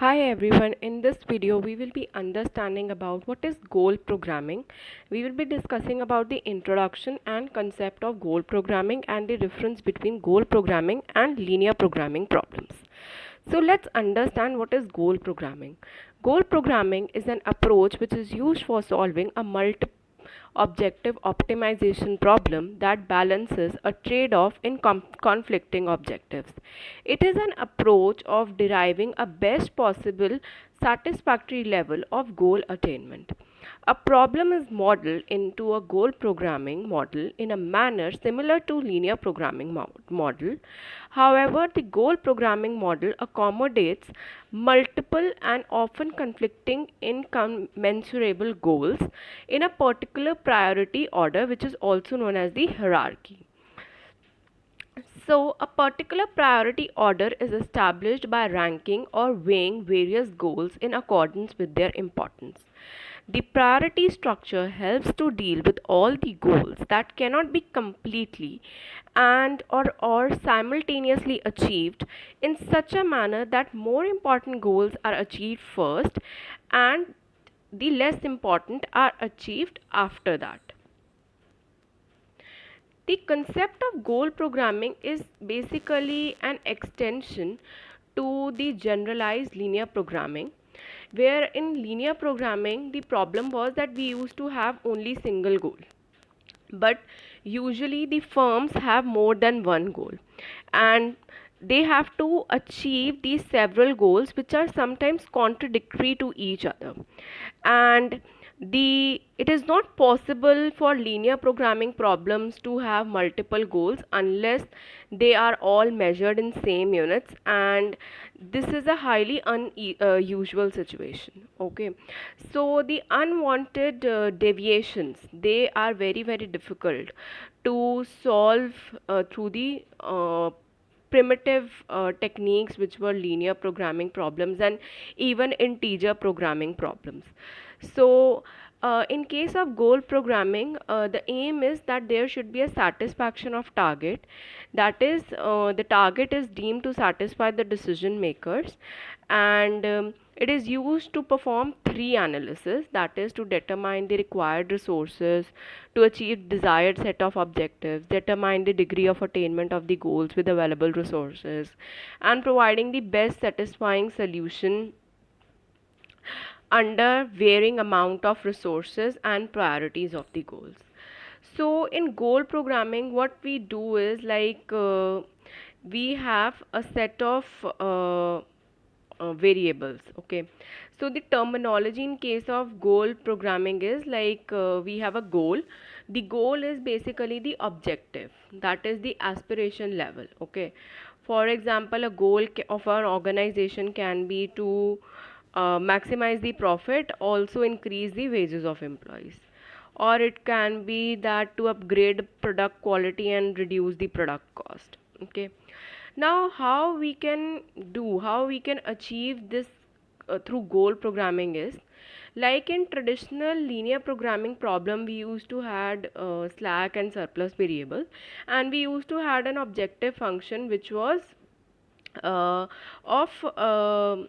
Hi everyone, in this video we will be understanding about what is goal programming. We will be discussing about the introduction and concept of goal programming and the difference between goal programming and linear programming problems. So let's understand what is goal programming. Goal programming is an approach which is used for solving a objective optimization problem that balances a trade-off in conflicting objectives. It is an approach of deriving a best possible satisfactory level of goal attainment. A problem is modeled into a goal programming model in a manner similar to linear programming model. However, the goal programming model accommodates multiple and often conflicting incommensurable goals in a particular priority order, which is also known as the hierarchy. So, a particular priority order is established by ranking or weighing various goals in accordance with their importance. The priority structure helps to deal with all the goals that cannot be completely and or simultaneously achieved in such a manner that more important goals are achieved first and the less important are achieved after that. The concept of goal programming is basically an extension to the generalized linear programming, where in linear programming the problem was that we used to have only single goal, but usually the firms have more than one goal and they have to achieve these several goals which are sometimes contradictory to each other, and the it is not possible for linear programming problems to have multiple goals unless they are all measured in same units, and this is a highly unusual situation. Okay, so the unwanted deviations, they are very difficult to solve through the primitive techniques which were linear programming problems and even integer programming problems. So in case of goal programming, the aim is that there should be a satisfaction of target. That is, the target is deemed to satisfy the decision makers, and it is used to perform three analysis, that is to determine the required resources to achieve desired set of objectives, determine the degree of attainment of the goals with available resources, and providing the best satisfying solution under varying amount of resources and priorities of the goals. So in goal programming, what we do is like we have a set of variables. Okay, so the terminology in case of goal programming is like we have a goal. The goal is basically the objective, that is the aspiration level. Okay, for example, a goal of an organization can be to maximize the profit, also increase the wages of employees, or it can be that to upgrade product quality and reduce the product cost. Okay, now how we can achieve this through goal programming is like in traditional linear programming problem, we used to had slack and surplus variable, and we used to had an objective function which was uh, of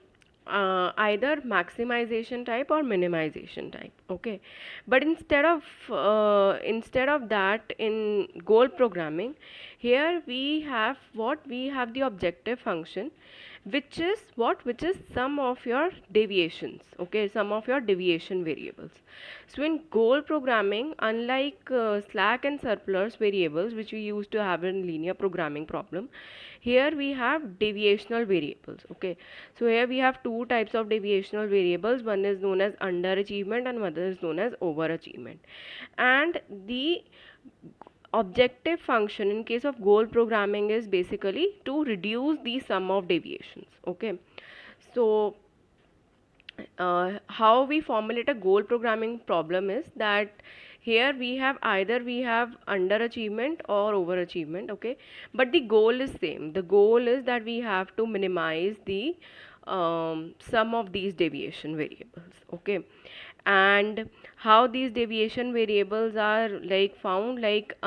either maximization type or minimization type. Okay, but instead of that, in goal programming, here we have what we have the objective function, which is sum of your deviations. Okay, sum of your deviation variables. So in goal programming, unlike slack and surplus variables which we used to have in linear programming problem, here we have deviational variables. Okay, so here we have two types of deviational variables. One is known as underachievement and one is known as overachievement, and the objective function in case of goal programming is basically to reduce the sum of deviations. Okay, so how we formulate a goal programming problem is that here we have either we have underachievement or overachievement. Okay, but the goal is same. The goal is that we have to minimize the sum of these deviation variables. Okay, and how these deviation variables are like found, like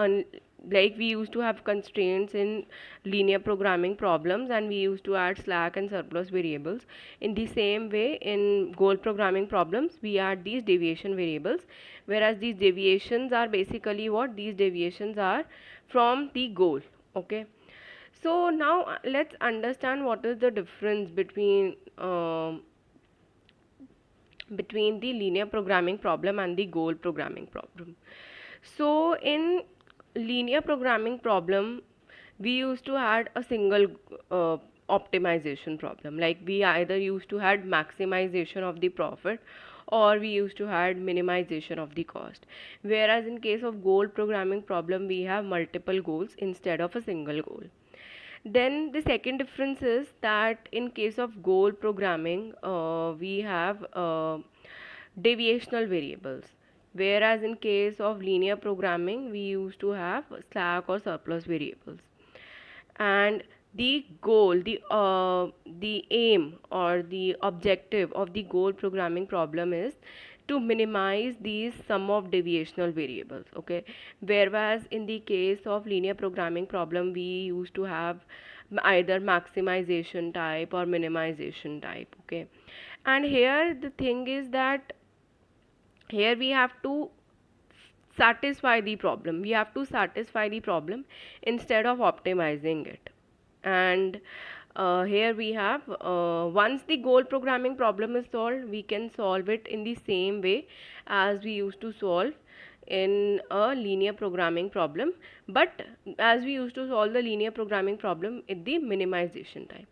like we used to have constraints in linear programming problems, and we used to add slack and surplus variables. In the same way, in goal programming problems, we add these deviation variables, whereas these deviations are basically what? These deviations are from the goal. Okay. So now let's understand what is the difference between the linear programming problem and the goal programming problem. So in linear programming problem, we used to add a single uh, optimization problem. Like we either used to had maximization of the profit, or we used to had minimization of the cost. Whereas in case of goal programming problem, we have multiple goals instead of a single goal. Then the second difference is that in case of goal programming, we have deviational variables, whereas in case of linear programming, we used to have slack or surplus variables. And the goal, the aim or the objective of the goal programming problem is to minimize these sum of deviational variables. Okay, whereas in the case of linear programming problem, we used to have either maximization type or minimization type. Okay, and here the thing is that here we have to satisfy the problem. We have to satisfy the problem instead of optimizing it. And here we have, once the goal programming problem is solved, we can solve it in the same way as we used to solve in a linear programming problem, but as we used to solve the linear programming problem at the minimization time.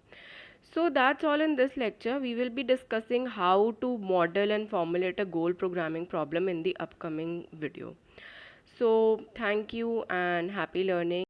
So that's all in this lecture. We will be discussing how to model and formulate a goal programming problem in the upcoming video. So thank you and happy learning.